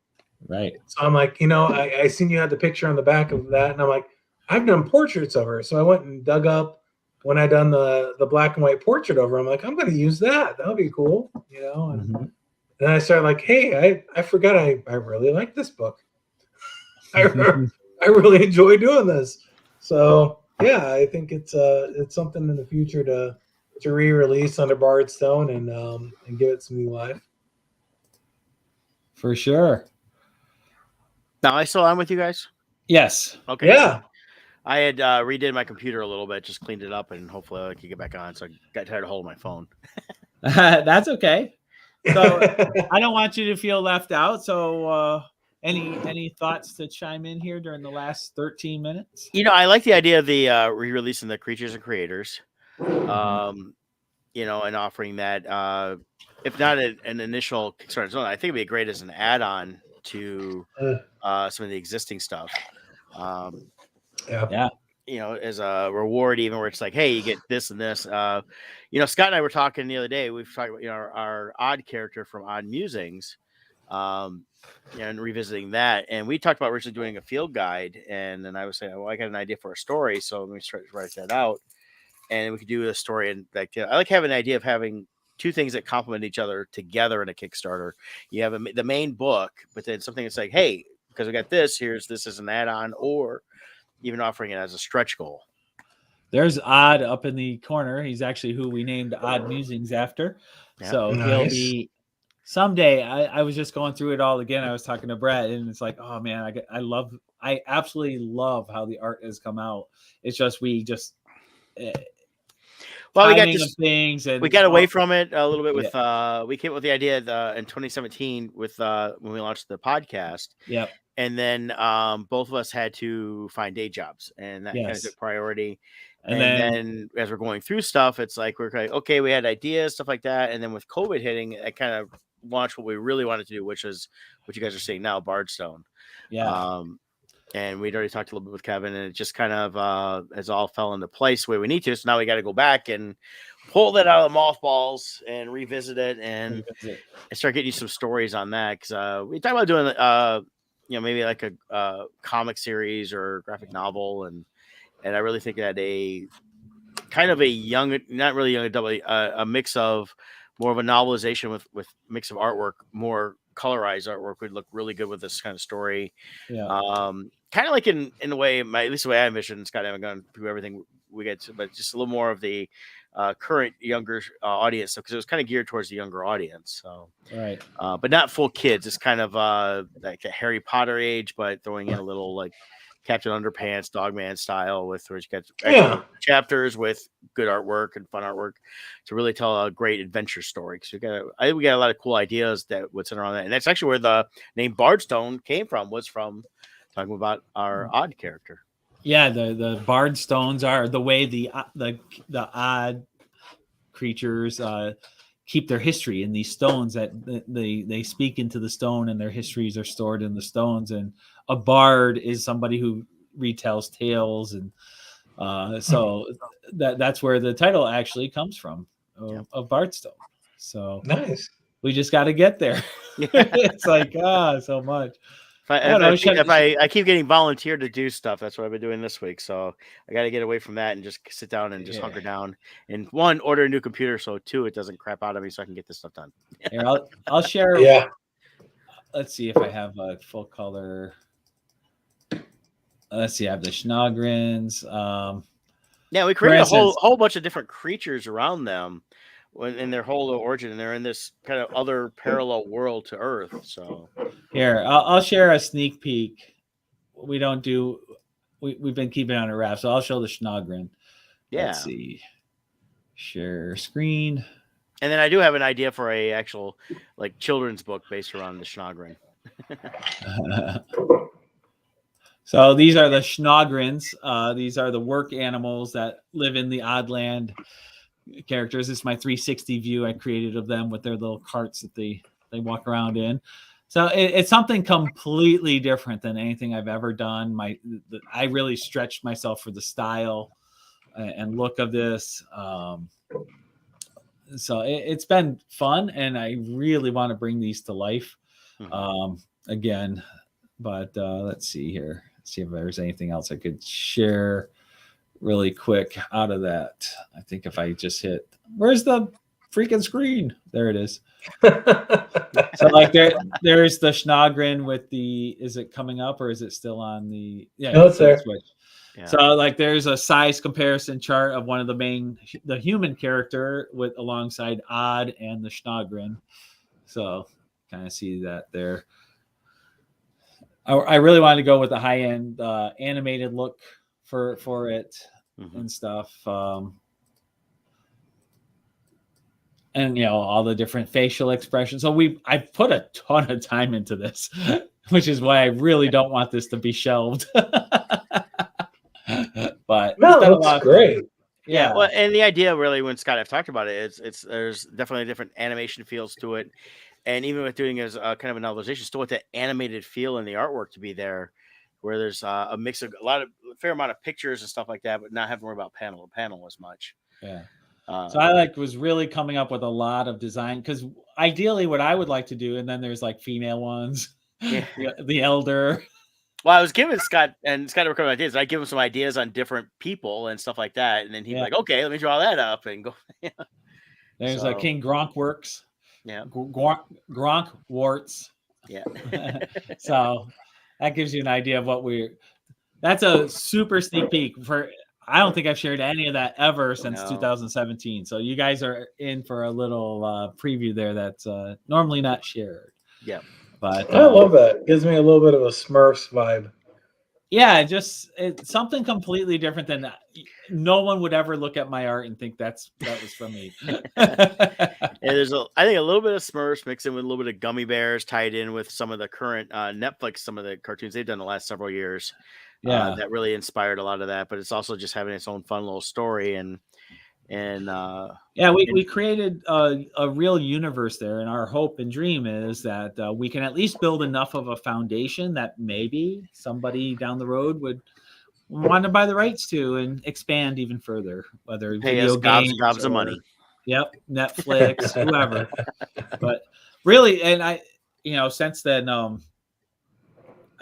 Right. So I'm like, I seen you had the picture on the back of that, and I'm like, I've done portraits of her. So I went and dug up when I done the black and white portrait of her. I'm like, I'm going to use that. That'll be cool, And then I started like, hey, I forgot I really like this book. I really enjoy doing this. So yeah, I think it's something in the future to re-release under Bardstone and give it some new life. For sure. Now I still on with you guys? Yes. Okay. Yeah. I had redid my computer a little bit, just cleaned it up, and hopefully I can get back on. So I got tired of holding my phone. That's okay. So I don't want you to feel left out. So any thoughts to chime in here during the last 13 minutes? I like the idea of the re-releasing the creatures and creators, and offering that. If not an initial Kickstarter zone, I think it'd be great as an add-on to some of the existing stuff. Yeah. As a reward, even where it's like, hey, you get this and this. Scott and I were talking the other day. We've talked about our odd character from Odd Musings, and revisiting that. And we talked about originally doing a field guide, and then I was saying, well, I got an idea for a story, so let me try to write that out, and we could do a story. And I like having an idea of having 2 things that complement each other together in a Kickstarter. You have the main book, but then something that's like, hey, because we got this as an add-on, or even offering it as a stretch goal. There's Odd up in the corner. He's actually who we named Odd Musings after. Yeah. So he'll be someday. I was just going through it all again. I was talking to Brett, and it's like, oh man, I absolutely love how the art has come out. It's just we got things, and we got away from it a little bit with we came up with the idea in 2017 with when we launched the podcast. Yeah. And then both of us had to find day jobs, and that kind of took priority. And then as we're going through stuff, it's like we're like, okay, we had ideas, stuff like that. And then with COVID hitting, it kind of launched what we really wanted to do, which is what you guys are seeing now, Bardstone. Yeah. And we'd already talked a little bit with Kevin, and it just kind of has all fell into place the way we need to. So now we got to go back and pull that out of the mothballs and revisit it and start getting you some stories on that. Because we talked about doing maybe like a comic series or graphic novel, and I really think that a kind of a young, not really young adult, a mix of more of a novelization with mix of artwork, more colorized artwork would look really good with this kind of story. Yeah. Kind of like in a way, at least the way I envision, Scott, I haven't gone through everything we get to, but just a little more of the current younger audience, because it was kind of geared towards the younger audience. So right, but not full kids. It's kind of like a Harry Potter age, but throwing in a little like Captain Underpants, Dogman style, with where you got chapters with good artwork and fun artwork to really tell a great adventure story. Because I think we got a lot of cool ideas that would center on that, and that's actually where the name Bardstone came from. Was from talking about our odd character. Yeah, the Bard stones are the way the odd creatures keep their history in these stones, that they speak into the stone, and their histories are stored in the stones. And a bard is somebody who retells tales, and so that's where the title actually comes from, of Bardstone. So nice. We just got to get there. It's like so much. I keep getting volunteered to do stuff. That's what I've been doing this week. So I got to get away from that and just sit down and just hunker down. And 1, order a new computer. So 2, it doesn't crap out of me, so I can get this stuff done. Here, I'll share. Yeah. Let's see if I have a full color. Let's see. I have the Schnagrins. Yeah, we created a whole bunch of different creatures around them in their whole origin, and they're in this kind of other parallel world to Earth. So here, I'll share a sneak peek. We don't do. We've been keeping it on a wrap, so I'll show the Schnagrin. Yeah. Let's see. Share screen. And then I do have an idea for a actual like children's book based around the Schnogren. So these are the Schnogrens. These are the work animals that live in the Oddland characters. This is my 360 view I created of them with their little carts that they walk around in. So it's something completely different than anything I've ever done. I really stretched myself for the style and look of this. So it's been fun, and I really want to bring these to life again. But let's see here. Let's see if there's anything else I could share really quick out of that. I think if I just hit, where's the freaking screen? There it is. So like there's the Schnogren with the, is it coming up or is it still on the, yeah, no, it's there. Switch. Yeah. So like there's a size comparison chart of one of the human character with alongside Odd and the Schnogren. So kind of see that there. I really wanted to go with a high end animated look for it and stuff. And you know, all the different facial expressions. So I put a ton of time into this, which is why I really don't want this to be shelved. But no, that's great. Yeah. Well, and the idea really, when Scott I've talked about it, there's definitely different animation feels to it. And even with doing it as a kind of a novelization, still with that animated feel in the artwork to be there, where there's a mix of a fair amount of pictures and stuff like that, but not having to worry about panel to panel as much. Yeah. So I was really coming up with a lot of design, because ideally what I would like to do, and then there's like female ones, the elder. Well, I was giving Scott recommend ideas. I give him some ideas on different people and stuff like that, and then he'd be like, "Okay, let me draw that up and go." There's a King Gronk Works. Yeah, Gronk Warts. Yeah. So that gives you an idea of that's a super sneak peek I don't think I've shared any of that ever since 2017. So you guys are in for a little preview there that's normally not shared. Yeah. But I love that. It gives me a little bit of a Smurfs vibe. Yeah, it's something completely different than that. No one would ever look at my art and think that was from me. And there's I think a little bit of Smurfs mixed in with a little bit of Gummy Bears tied in with some of the current Netflix, some of the cartoons they've done the last several years. Yeah, that really inspired a lot of that. But it's also just having its own fun little story and we created a real universe there, and our hope and dream is that we can at least build enough of a foundation that maybe somebody down the road would want to buy the rights to and expand even further, whether video games, gobs of money. Yep, Netflix, whoever. But really, and I, since then, I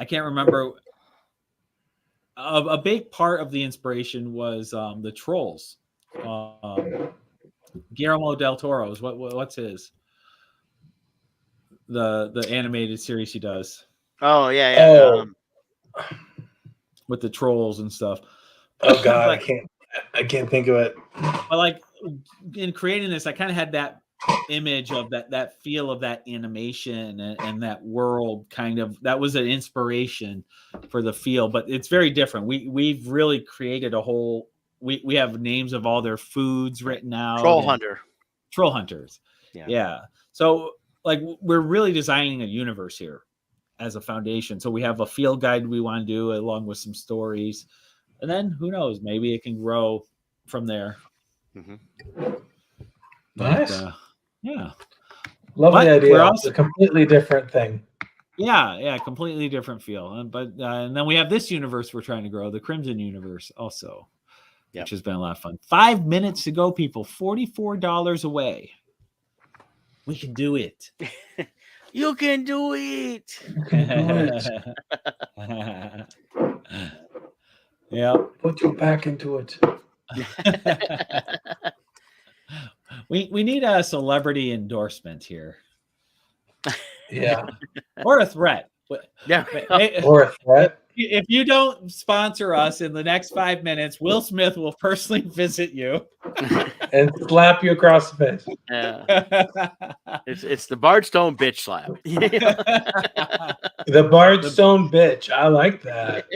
can't remember. A big part of the inspiration was the Trolls. Guillermo del Toro's. What's his? The animated series he does. Oh yeah. With the trolls and stuff. Oh God, I can't think of it. But like in creating this, I kind of had that image of that feel of that animation and that world that was an inspiration for the feel, but it's very different. We've really created a whole. We have names of all their foods written out. Troll hunters. Yeah. So like we're really designing a universe here as a foundation. So we have a field guide we want to do along with some stories, and then who knows, maybe it can grow from there. Nice. Yeah. Lovely idea. It's a completely different thing. Yeah, completely different feel. And then we have this universe we're trying to grow, the Crimson universe also. Which has been a lot of fun. 5 minutes to go, people. $44 away. We can do it. You can do it. Yeah. Put your back into it. We need a celebrity endorsement here. Yeah. Or a threat. Yeah. Or a threat. If you don't sponsor us in the next 5 minutes, Will Smith will personally visit you and slap you across the face. Yeah. It's the Bardstone bitch slap. The Bardstone bitch. I like that.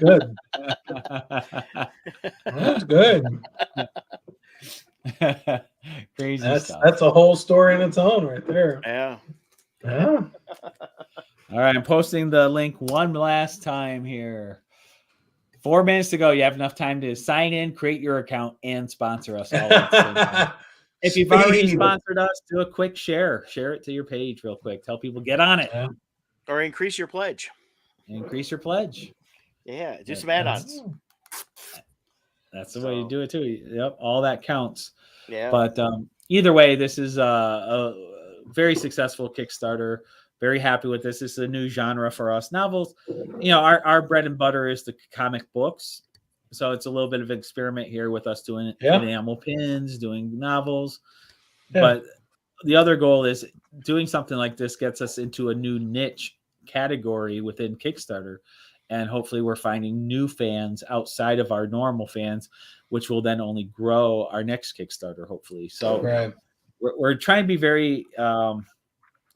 Good. That's good. Crazy stuff. That's a whole story in its own right there. Yeah. Yeah. All right, I'm posting the link one last time here. 4 minutes to go. You have enough time to sign in, create your account, and sponsor us all at the same time. If you've already sponsored us, do a quick share. Share it to your page real quick. Tell people, get on it. Yeah. Or increase your pledge. Increase your pledge. Yeah, do some add-ons. That's the way you do it too. Yep, all that counts. Yeah. But either way, this is a very successful Kickstarter. Very happy with this. This is a new genre for us. Novels, our bread and butter is the comic books. So it's a little bit of an experiment here with us doing enamel pins, doing novels. Yeah. But the other goal is doing something like this gets us into a new niche category within Kickstarter. And hopefully we're finding new fans outside of our normal fans, which will then only grow our next Kickstarter, hopefully. So we're trying to be very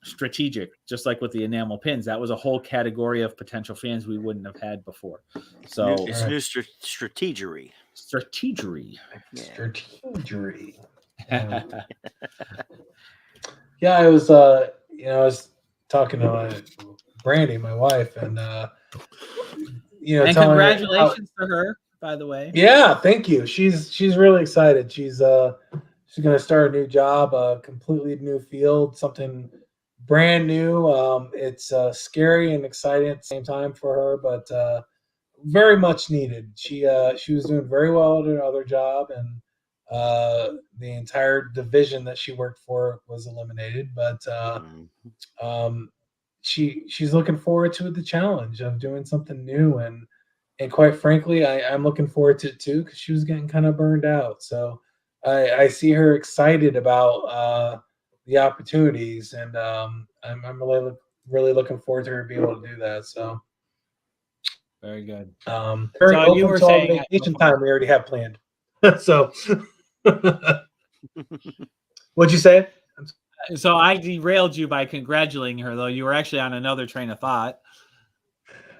strategic, just like with the enamel pins. That was a whole category of potential fans we wouldn't have had before. So it's new strategery. Strategery. Strategery. Yeah, I was talking to Brandy, my wife, and and congratulations to her, by the way. Yeah, thank you. She's really excited. She's going to start a new job, a completely new field, something brand new. It's scary and exciting at the same time for her, but very much needed. She was doing very well at her other job, and the entire division that she worked for was eliminated. But she's looking forward to the challenge of doing something new, and quite frankly, I'm looking forward to it too, because she was getting kind of burned out. So I see her excited about the opportunities, and I'm really looking forward to her being able to do that. So very good. Very open you were to saying all the vacation time we already have planned. So what'd you say? So I derailed you by congratulating her, though you were actually on another train of thought.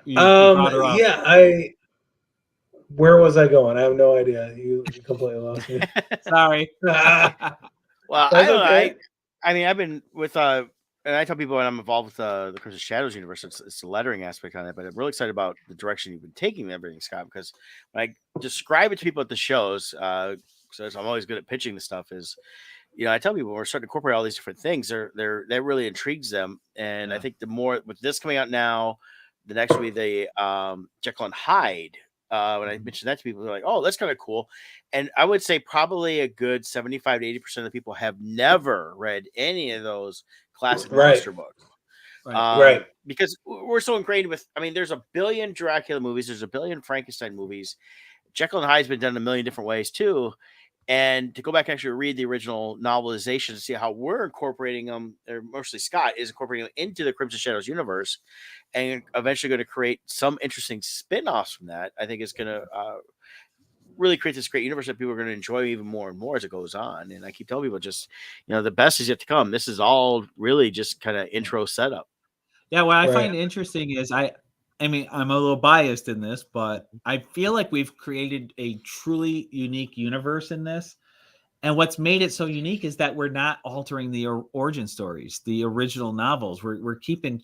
Where was I going? I have no idea. You completely lost me. Sorry. Well, I mean, I've been with and I tell people when I'm involved with the Crimson Shadows universe, it's the lettering aspect on it, but I'm really excited about the direction you've been taking everything, Scott, because when I describe it to people at the shows, so I'm always good at pitching the stuff, is I tell people we're starting to incorporate all these different things. That really intrigues them, and I think the more with this coming out now, the next will be the Jekyll and Hyde. When I mentioned that to people, they're like, "Oh, that's kind of cool." And I would say probably a good 75 to 80% of the people have never read any of those classic monster books. Right. Because we're so ingrained with, I mean, there's a billion Dracula movies, there's a billion Frankenstein movies. Jekyll and Hyde's been done a million different ways too. And to go back and actually read the original novelization to see how we're incorporating them, or mostly Scott is incorporating them into the Crimson Shadows universe, and eventually going to create some interesting spin-offs from that, I think is going to really create this great universe that people are going to enjoy even more and more as it goes on. And I keep telling people, just, the best is yet to come. This is all really just kind of intro setup. Yeah, what I find interesting is I mean, I'm a little biased in this, but I feel like we've created a truly unique universe in this. And what's made it so unique is that we're not altering the origin stories, the original novels. We're keeping,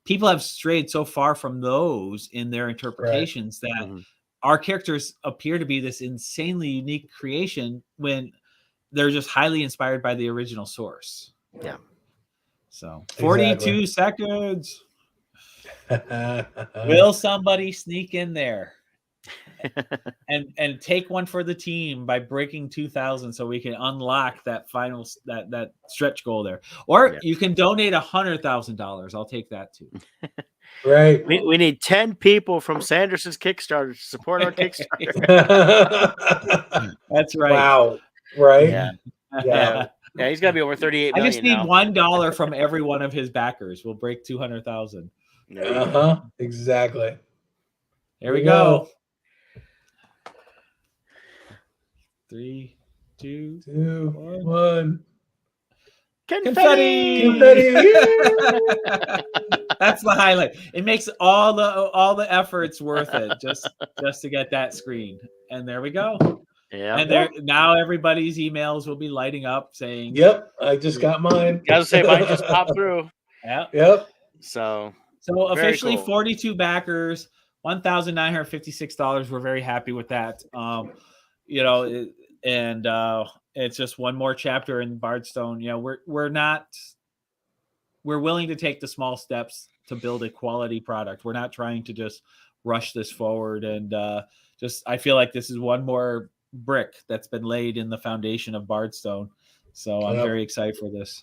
people have strayed so far from those in their interpretations that our characters appear to be this insanely unique creation when they're just highly inspired by the original source. Yeah. So 42 seconds. Will somebody sneak in there and take one for the team by breaking 2,000 so we can unlock that final that stretch goal there? Or you can donate $100,000. I'll take that too. Right. We need 10 people from Sanderson's Kickstarter to support our Kickstarter. That's right. Wow. Right. Yeah. Yeah, he's got to be over 38 million. I just need $1 from every one of his backers. We'll break 200,000. Exactly. Here we go. 3, 2, 1. Confetti! That's the highlight. It makes all the efforts worth it just to get that screen. And there we go. Yeah. And now everybody's emails will be lighting up saying, Yep, I just got mine. Gotta say, mine just popped through. Yeah. Yep. So officially cool. 42 backers, $1,956. We're very happy with that. It's just one more chapter in Bardstone. We're willing to take the small steps to build a quality product. We're not trying to just rush this forward. And I feel like this is one more brick that's been laid in the foundation of Bardstone. So I'm very excited for this.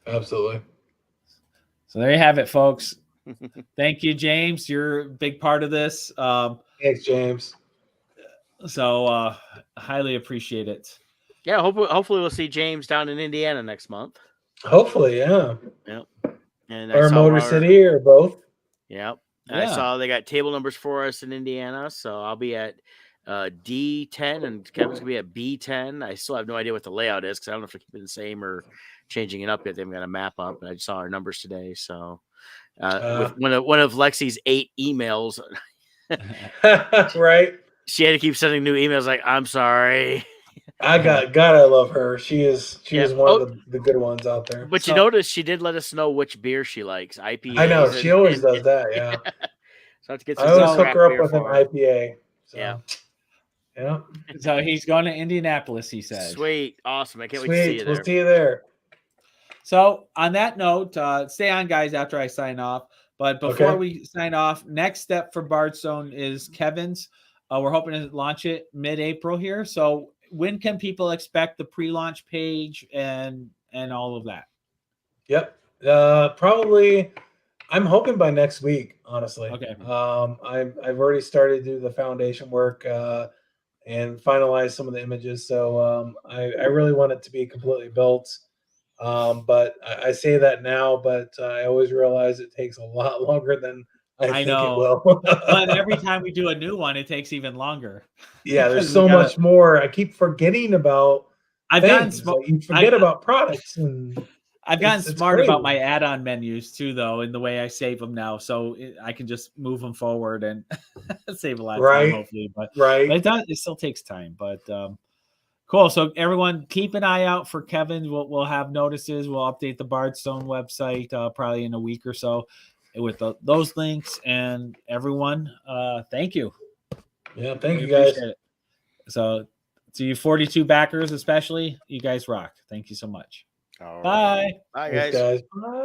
Absolutely. So there you have it, folks. Thank you, James. You're a big part of this. Thanks, James. So highly appreciate it. Yeah, hopefully we'll see James down in Indiana next month. Hopefully, yeah. Yep. And or Motor City or both. Yep. I saw they got table numbers for us in Indiana, so I'll be at D10 and Kevin's gonna be at B10. I still have no idea what the layout is because I don't know if they're keeping it the same or changing it up yet. They haven't got a map up, but I just saw our numbers today. So with one of Lexi's 8 emails, right? She had to keep sending new emails like, "I'm sorry." I love her. She is one of the good ones out there. But you notice she did let us know which beer she likes. IPA. I know she always does that. Yeah. So I have to get I always hook her up with an IPA. So. Yeah. Yeah. So he's going to Indianapolis, he said. Sweet. Awesome. I can't wait to see you there. We'll see you there. So on that note, stay on, guys, after I sign off. But before we sign off, next step for Bardstone is Kevin's. We're hoping to launch it mid-April here. So when can people expect the pre-launch page and all of that? Yep. Probably I'm hoping by next week, honestly. Okay. I've already started to do the foundation work and finalize some of the images. So I really want it to be completely built. But I say that now, but I always realize it takes a lot longer than I think know. It will. But every time we do a new one, it takes even longer. Yeah, there's so much more. I keep forgetting about you forget about products. And I've gotten smart about my add-on menus too, though, in the way I save them now. So I can just move them forward and save a lot of time, hopefully. But it still takes time. But cool. So everyone, keep an eye out for Kevin. We'll have notices. We'll update the Bardstone website probably in a week or so with those links. And everyone, thank you. Yeah, thank you guys. It. So to you 42 backers especially, you guys rock. Thank you so much. All right. Bye. Bye, guys. Bye.